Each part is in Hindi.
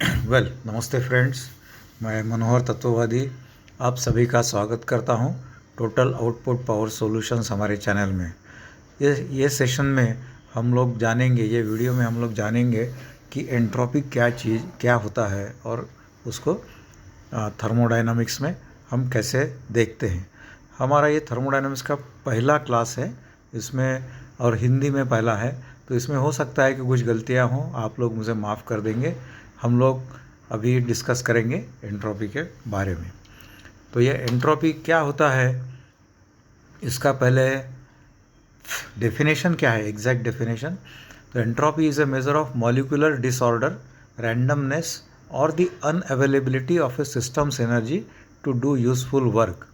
नमस्ते फ्रेंड्स। मैं मनोहर तत्ववादी आप सभी का स्वागत करता हूं टोटल आउटपुट पावर सॉल्यूशंस हमारे चैनल में। ये सेशन में हम लोग जानेंगे, ये वीडियो में हम लोग जानेंगे कि एंट्रोपी क्या होता है और उसको थर्मोडायनामिक्स में हम कैसे देखते हैं। हमारा ये थर्मोडायनामिक्स का पहला क्लास है इसमें, और हिंदी में पहला है, तो इसमें हो सकता है कि कुछ गलतियां हों, आप लोग मुझे माफ़ कर देंगे। हम लोग अभी डिस्कस करेंगे एंट्रोपी के बारे में। तो ये एंट्रोपी क्या होता है, इसका पहले डेफिनेशन क्या है, एग्जैक्ट डेफिनेशन। तो entropy is a measure of molecular disorder, randomness और the unavailability of a system's energy to do useful work.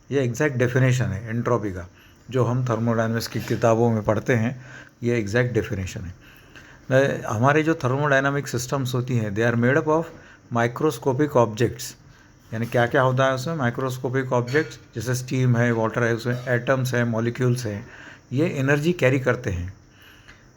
ये एग्जैक्ट डेफिनेशन है एंट्रोपी का, जो हम थर्मोडायनामिक्स की किताबों में पढ़ते हैं। ये एग्जैक्ट डेफिनेशन है। हमारे जो थर्मोडायनामिक सिस्टम्स होती हैं, they are made up of microscopic objects. यानी क्या क्या होता है उसमें, माइक्रोस्कोपिक ऑब्जेक्ट्स, जैसे स्टीम है, वाटर है, उसमें एटम्स हैं, मॉलिक्यूल्स हैं, ये एनर्जी कैरी करते हैं।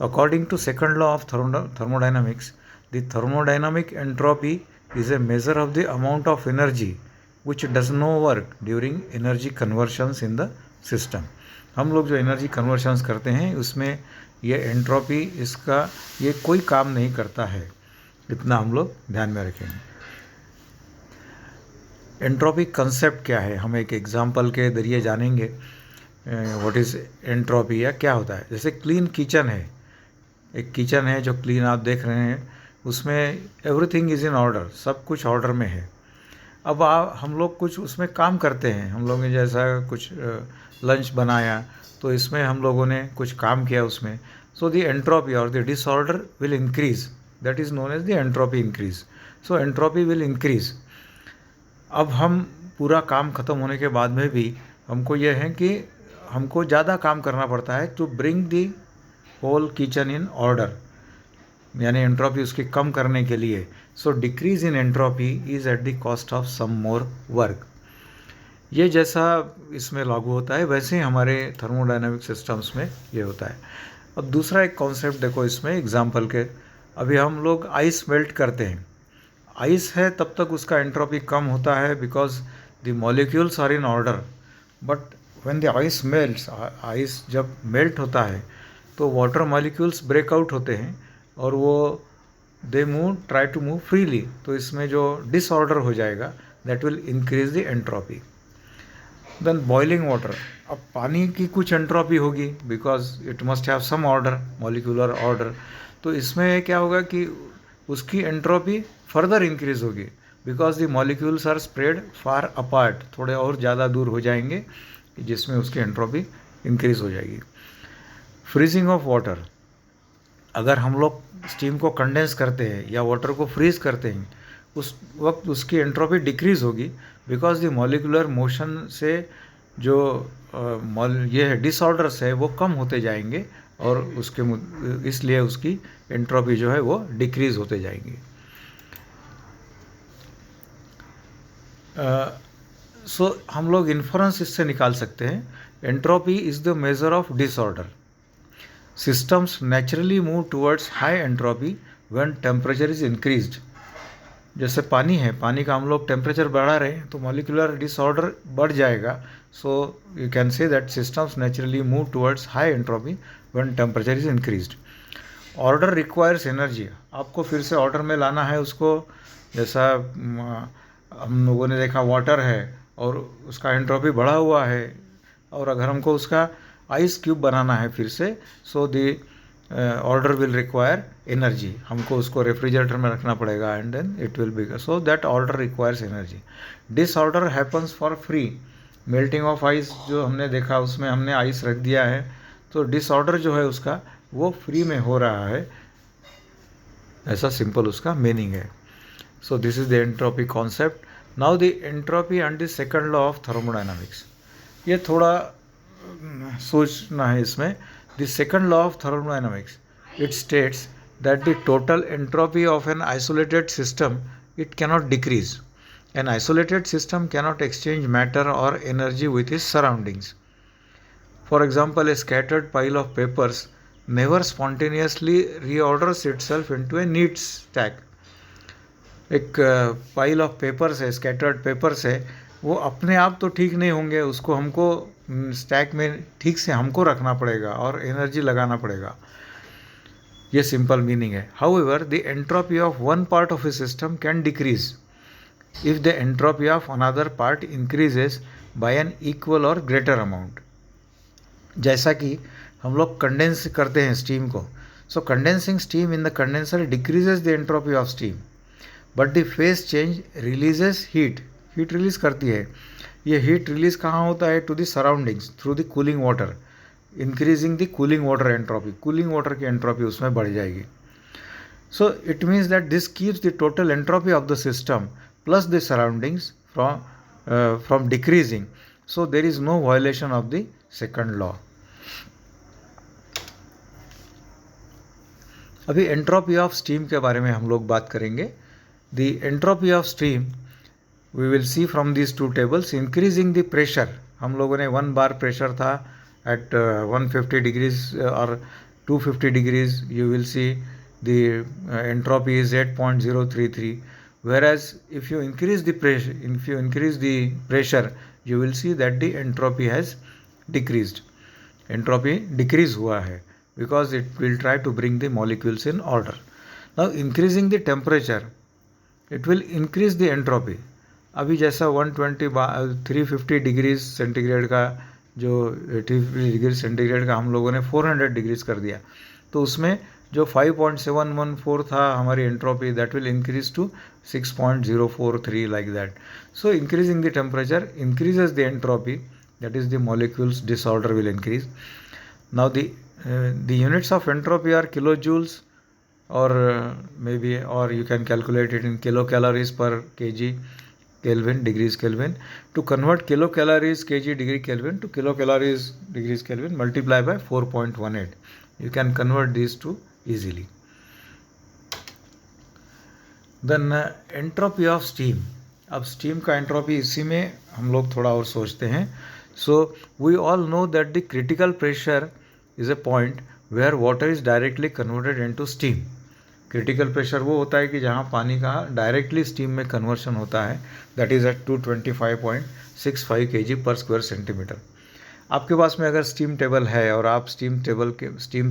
According to second law of thermodynamics, the thermodynamic entropy is a measure of the amount of energy which does no work during energy conversions in the system. हम लोग जो एनर्जी कन्वर्शंस करते हैं उसमें ये एंट्रोपी, इसका ये कोई काम नहीं करता है, इतना हम लोग ध्यान में रखेंगे। एंट्रोपी कंसेप्ट क्या है, हम एक एग्जांपल के जरिए जानेंगे व्हाट इज़ एंट्रोपी या क्या होता है। जैसे क्लीन किचन है, एक किचन है जो क्लीन आप देख रहे हैं, उसमें एवरीथिंग इज़ इन ऑर्डर, सब कुछ ऑर्डर में है। अब हम लोग कुछ उसमें काम करते हैं, हम लोगों ने जैसा कुछ लंच बनाया, तो इसमें हम लोगों ने कुछ काम किया उसमें, सो द एंट्रोपी और the disorder will increase, that is known as the entropy increase. So entropy will increase. अब हम पूरा काम ख़त्म होने के बाद में भी हमको यह है कि हमको ज़्यादा काम करना पड़ता है to bring the whole kitchen in order, यानी एंट्रोपी उसकी कम करने के लिए। So decrease in entropy is at the cost of some more work. ये जैसा इसमें लागू होता है वैसे ही हमारे थर्मोडायनामिक सिस्टम्स में ये होता है। अब दूसरा एक कॉन्सेप्ट देखो इसमें एग्जांपल के, अभी हम लोग आइस मेल्ट करते हैं, आइस है तब तक उसका एंट्रोपी कम होता है because the molecules are in order. But when the ice melts, ice जब मेल्ट होता है तो वाटर मॉलिक्यूल्स ब्रेकआउट होते हैं और वो they try to move freely, तो इसमें जो डिसऑर्डर हो जाएगा that will increase the entropy. Then boiling water, अब पानी की कुछ एंट्रोपी होगी because it must have some order, molecular order. तो इसमें क्या होगा कि उसकी एंट्रोपी फर्दर इंक्रीज होगी because the molecules are spread far apart, थोड़े और ज़्यादा दूर हो जाएंगे, जिसमें उसकी एंट्रोपी इंक्रीज हो जाएगी। फ्रीजिंग ऑफ वाटर, अगर हम लोग स्टीम को कंडेंस करते हैं या वाटर को फ्रीज करते हैं, उस वक्त उसकी एंट्रोपी डिक्रीज होगी बिकॉज द मॉलिकुलर मोशन से जो ये है डिसऑर्डर्स है वो कम होते जाएंगे और उसके इसलिए उसकी एंट्रोपी जो है वो डिक्रीज होते जाएंगी। सो हम लोग इन्फ्रेंस इससे निकाल सकते हैं, entropy is the measure of disorder. Systems naturally move towards high entropy when temperature is increased. जैसे पानी है, पानी का हम लोग टेम्परेचर बढ़ा रहे हैं तो मॉलिक्यूलर डिसऑर्डर बढ़ जाएगा। So you can say that systems naturally move towards high entropy when temperature is increased. Order requires energy, आपको फिर से ऑर्डर में लाना है उसको। जैसा हम लोगों ने देखा वाटर है और उसका एंट्रोपी बढ़ा हुआ है, और अगर हमको उसका आइस क्यूब बनाना है फिर से, so the order will require energy, हमको उसको रेफ्रिजरेटर में रखना पड़ेगा and then it will be, so that order requires energy. Disorder happens for free, melting of ice जो हमने देखा उसमें हमने आइस रख दिया है, तो डिसऑर्डर जो है उसका वो फ्री में हो रहा है, ऐसा सिंपल उसका मीनिंग है। So this is the entropy concept. Now the entropy and the second law of thermodynamics, ये थोड़ा सोचना है इसमें। The second law of thermodynamics, it states that the total entropy of an isolated system, it cannot decrease. An isolated system cannot exchange matter or energy with its surroundings. For example, a scattered pile of papers never spontaneously reorders itself into a neat stack. एक पाइल ऑफ पेपर्स है, स्कैटर्ड पेपर्स है, वो अपने आप तो ठीक नहीं होंगे, उसको हमको स्टैक में ठीक से हमको रखना पड़ेगा और एनर्जी लगाना पड़ेगा। ये सिंपल मीनिंग है। However the entropy of one part of A system can decrease if the entropy of another part increases by an equal or greater amount। जैसा कि हम लोग कंडेंस करते हैं स्टीम को, so condensing steam in the condenser decreases the entropy of steam, but the phase change releases heat, heat release करती है। ये हीट रिलीज कहाँ होता है? To the surroundings through the cooling water, increasing the cooling water entropy, cooling water की एंट्रोपी उसमें बढ़ जाएगी। So it means that this keeps the total entropy of the system plus the surroundings from decreasing. So there is no violation of the second law. अभी एंट्रोपी ऑफ स्टीम के बारे में हम लोग बात करेंगे। The entropy of steam we will see from this two tables. Increasing the pressure, हम लोगों ने 1 बार प्रेशर था एट 150 डिग्रीज और 250 degrees, you will see the entropy is 8.033, whereas if you increase the pressure, you will see that the entropy has decreased, entropy decrease हुआ है, because it will try to bring the molecules in order. Now increasing the temperature, it will increase the entropy। अभी जैसा 350 डिग्रीज सेंटीग्रेड का जो 80 डिग्री सेंटीग्रेड का हम लोगों ने 400 डिग्रीज कर दिया, तो उसमें जो 5.714 था हमारी entropy, that will increase to 6.043 like that. So increasing the temperature increases the entropy, that is the molecules disorder will increase. Now the units of entropy are kilo joules or may be, or you can calculate it in kilo calories per kg Kelvin degrees Kelvin। To convert kilo calories kg degree Kelvin to kilo calories degrees Kelvin, multiply by 4.18। You can convert these two easily। Then entropy of steam। अब steam का entropy इसी में हम लोग थोड़ा और सोचते हैं। So we all know that the critical pressure is a point where water is directly converted into steam। Critical pressure वो होता है कि जहाँ पानी का डायरेक्टली स्टीम में कन्वर्शन होता है, दैट इज़ एट 225.65 kg पर स्क्वायर सेंटीमीटर। आपके पास में अगर स्टीम टेबल है और आप स्टीम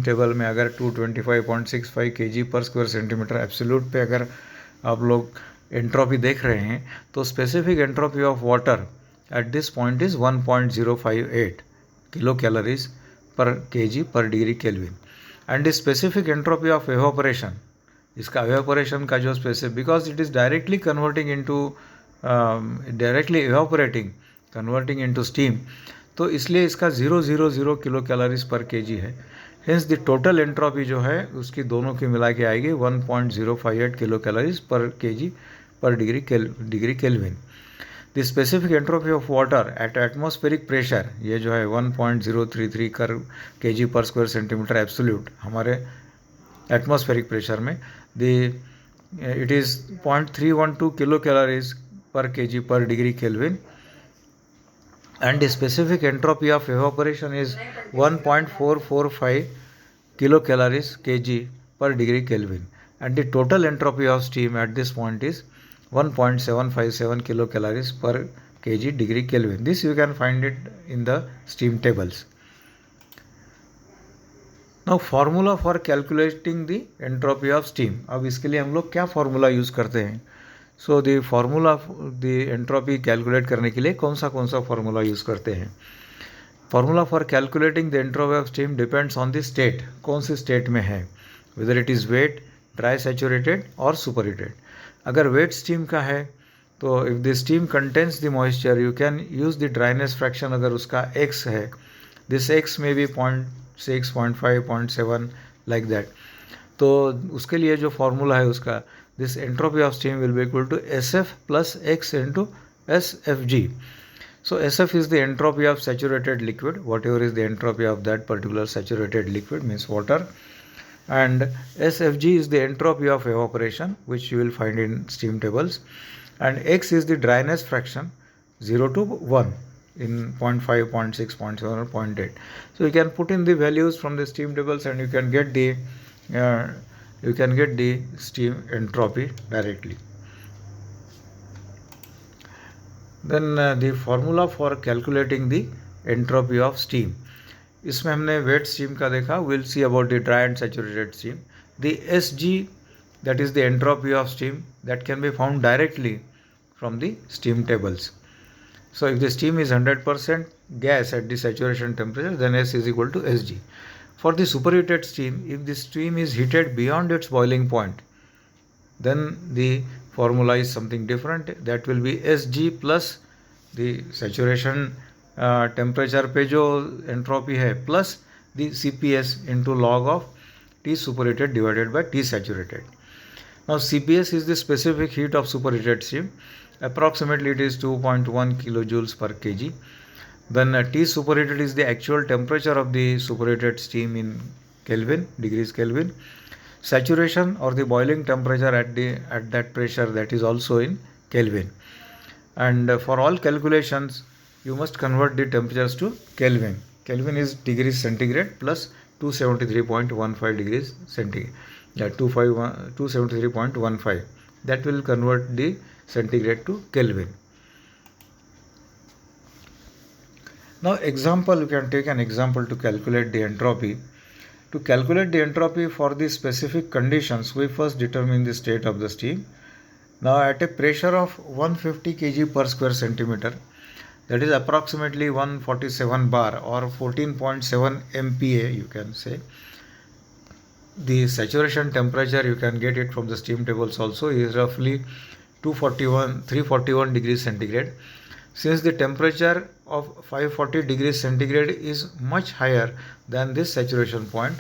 टेबल में अगर 225.65 kg पर स्क्वायर सेंटीमीटर एब्सोल्यूट पे अगर आप लोग एंट्रोपी देख रहे हैं, तो specific entropy of water at this point is 1.058 kilo calories per kg per degree kelvin. And the specific entropy of evaporation, इसका एवापोरेशन का जो specific, because it is directly converting into directly evaporating converting into steam, तो इसलिए इसका 000 किलो कैलोरीज पर kg है। हेंस द टोटल एंट्रोपी जो है उसकी दोनों की मिला के आएगी 1.058 kilo calories per kg per degree kelvin. The specific entropy of water at atmospheric pressure, ये जो है 1.033 kg पर स्क्वायर सेंटीमीटर एब्सोल्यूट हमारे एटमॉस्फेरिक प्रेशर में, it is 0.312 kilo calories per kg per degree kelvin. And the specific entropy of evaporation is 1.445 kilo calories kg per degree kelvin. And the total entropy of steam eight this point is 1.757 kilo calories per kg degree kelvin. This you can find it in the steam tables. Now formula for calculating the entropy of steam. अब इसके लिए हम लोग क्या फार्मूला यूज़ करते हैं? So the formula the entropy calculate करने के लिए कौन सा फार्मूला यूज़ करते हैं? Formula for calculating the entropy of steam depends on the state, कौन सी स्टेट में है, whether it is wet, dry saturated or super heated. अगर वेट स्टीम का है तो if the steam contains the moisture you can use the dryness fraction, अगर उसका x है, दिस x में भी 0.6, 0.5, 0.7 लाइक दैट। तो उसके लिए जो फार्मूला है उसका, this entropy of steam will be equal to SF plus x into SFG। So SF is the entropy of saturated liquid, whatever is the entropy of that particular saturated liquid means water, and SFG is the entropy of evaporation, which you will find in steam tables, and X is the dryness fraction 0 to 1 in 0.5, 0.6, 0.7 or 0.8. So you can put in the values from the steam tables and you can get the steam entropy directly. Then the formula for calculating the entropy of steam. इसमें हमने wet steam का देखा. We'll see about the dry and saturated steam. The SG, that is the entropy of steam, that can be found directly from the steam tables. So if the steam is 100% gas at the saturation temperature, then S is equal to Sg. For the superheated steam, if the steam is heated beyond its boiling point, then the formula is something different. That will be Sg plus the saturation temperature पे जो entropy है plus the CPS into log of T superheated divided by T saturated. Now CPS is the specific heat of superheated steam. Approximately it is 2.1 kilojoules per kg. Then T superheated is the actual temperature of the superheated steam in Kelvin, degrees Kelvin. Saturation or the boiling temperature at that pressure, that is also in Kelvin. And for all calculations, you must convert the temperatures to Kelvin. Kelvin is degrees centigrade plus 273.15 degrees centigrade. Yeah, 273.15. That will convert the centigrade to Kelvin. Now example, you can take an example to calculate the entropy. To calculate the entropy for the specific conditions, we first determine the state of the steam. Now at a pressure of 150 kg per square centimeter, that is approximately 147 bar or 14.7 MPa, you can say. The saturation temperature, you can get it from the steam tables also, is roughly 341 degrees centigrade. Since the temperature of 540 degrees centigrade is much higher than this saturation point,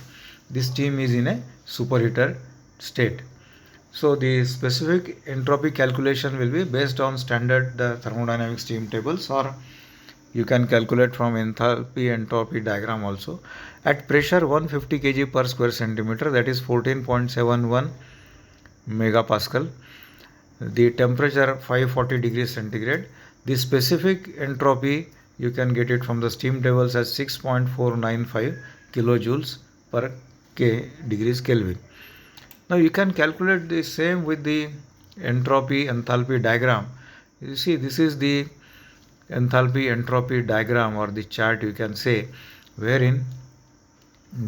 this steam is in a superheated state. So the specific entropy calculation will be based on standard thermodynamic steam tables, or you can calculate from enthalpy entropy diagram also. At pressure 150 kg per square centimeter, that is 14.71 megapascal, the temperature 540 degrees centigrade, the specific entropy, you can get it from the steam tables as 6.495 kilojoules per K degrees Kelvin. Now you can calculate the same with the enthalpy diagram. You see, this is the enthalpy entropy diagram, or the chart, you can say, wherein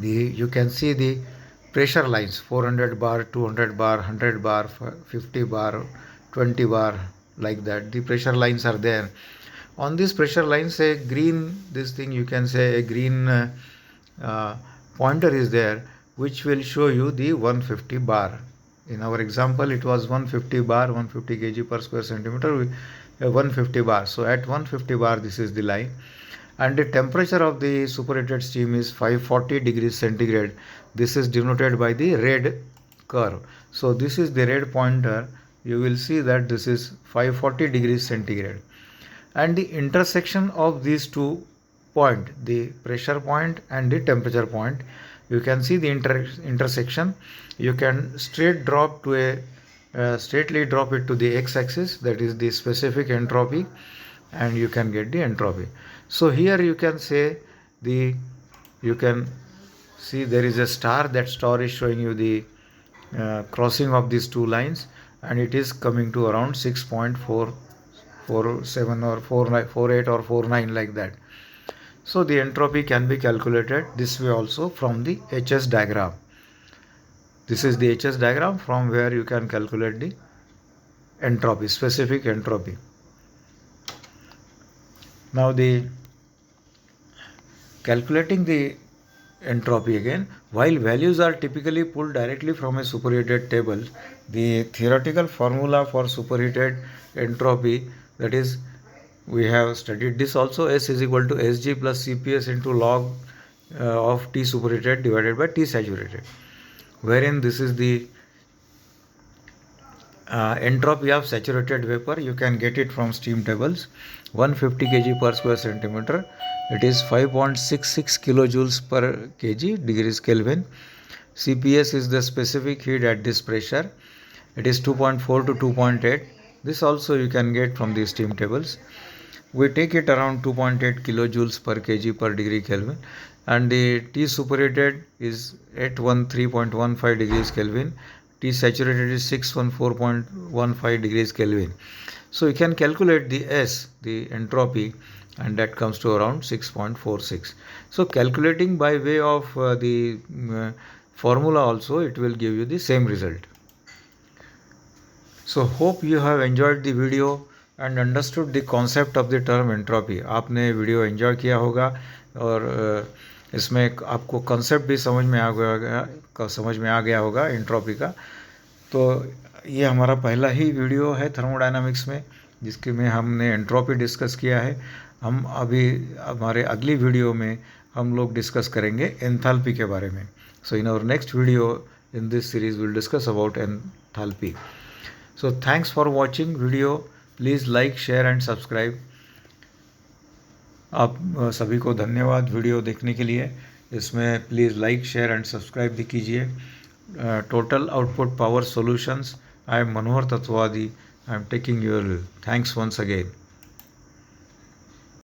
you can see the pressure lines: 400 bar, 200 bar, 100 bar, 50 bar, 20 bar, like that. The pressure lines are there. On this pressure lines, a green, this thing, you can say a green pointer is there, which will show you the 150 bar. In our example, it was 150 bar, 150 kg per square centimeter, 150 bar. So at 150 bar, this is the line. And the temperature of the superheated steam is 540 degrees centigrade. This is denoted by the red curve. So this is the red pointer. You will see that this is 540 degrees centigrade. And the intersection of these two points, the pressure point and the temperature point, you can see the intersection. You can straightly drop it to the x-axis, that is the specific entropy, and you can get the entropy. So here you can say you can see there is a star. That star is showing you the crossing of these two lines, and it is coming to around 6.447 or 48 or 49, like that. So the entropy can be calculated this way also from the HS diagram. This is the HS diagram from where you can calculate the entropy, specific entropy. Now the calculating the entropy again, while values are typically pulled directly from a superheated table, the theoretical formula for superheated entropy, that is, we have studied this also, S is equal to Sg plus Cps into log of T superheated divided by T saturated, wherein this is the entropy of saturated vapor. You can get it from steam tables. 150 kg per square centimeter, it is 5.66 kilojoules per kg degrees Kelvin. Cps is the specific heat at this pressure. It is 2.4 to 2.8. This also you can get from the steam tables. We take it around 2.8 kilojoules per kg per degree Kelvin, and the T superheated is 813.15 degrees Kelvin. T saturated is 614.15 degrees Kelvin. So you can calculate the S, the entropy, and that comes to around 6.46. So calculating by way of the formula also, it will give you the same result. So hope you have enjoyed the video and understood the concept of the term entropy. आपने वीडियो एंजॉय किया होगा और इसमें आपको कंसेप्ट भी समझ में आ गया होगा एंट्रोपी का। तो ये हमारा पहला ही वीडियो है थर्मोडायनामिक्स में जिसके में हमने एंट्रोपी डिस्कस किया है। हम अभी हमारे अगली वीडियो में हम लोग डिस्कस करेंगे एंथैल्पी के बारे में। So in our next video in this series will discuss about enthalpy. So thanks for watching video. Please like, share and subscribe. आप सभी को धन्यवाद वीडियो देखने के लिए। इसमें please like, share and subscribe भी कीजिए। Total output power solutions, I am Manohar Tatwadi, I am taking your leave. Thanks once again.